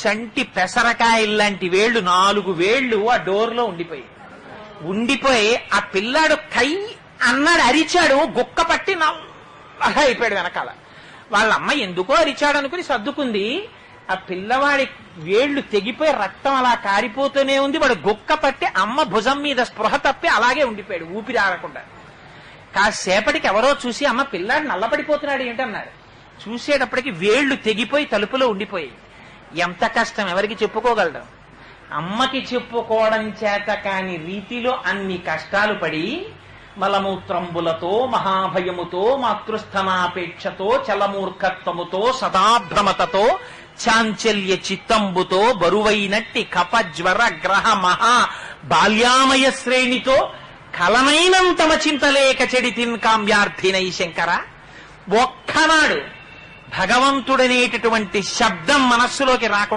చంటి పెసరకాయల్లాంటి వేళ్లు 4 వేళ్లు ఆ డోర్లో ఉండిపోయి ఆ పిల్లాడు కై అన్నాడు, అరిచాడు, గుక్క పట్టి నల్లగా అయిపోయాడు వెనకాల. వాళ్ళ అమ్మ ఎందుకో అరిచాడు అనుకుని సర్దుకుంది. ఆ పిల్లవాడి వేళ్లు తెగిపోయి రక్తం అలా కారిపోతూనే ఉంది. వాడు గుక్క పట్టి అమ్మ భుజం మీద స్పృహ తప్పి అలాగే ఉండిపోయాడు, ఊపిరి ఆడకుండా. కాసేపటికి ఎవరో చూసి అమ్మ పిల్లాడు నల్లబడిపోతున్నాడు ఏంటన్నారు. చూసేటప్పటికి వేళ్లు తెగిపోయి తలుపులో ఉండిపోయి. ఎంత కష్టం ఎవరికి చెప్పుకోగలరు? అమ్మకి చెప్పుకోవడం చేత కాని రీతిలో అన్ని కష్టాలు పడి మలమూత్రంబులతో మహాభయముతో మాతృస్థనాపేక్షతో చలమూర్ఖత్వముతో సదాభ్రమతతో చాంచల్య చిత్తంబుతో బరువైనట్టి కపజ్వర గ్రహ మహా బాల్యామయ శ్రేణితో కలనైనంతమ చింతలేక చెడితిన్ కామ్యార్థినై శంకర. ఒక్కనాడు భగవంతుడనేటటువంటి శబ్దం మనస్సులోకి రాకుండా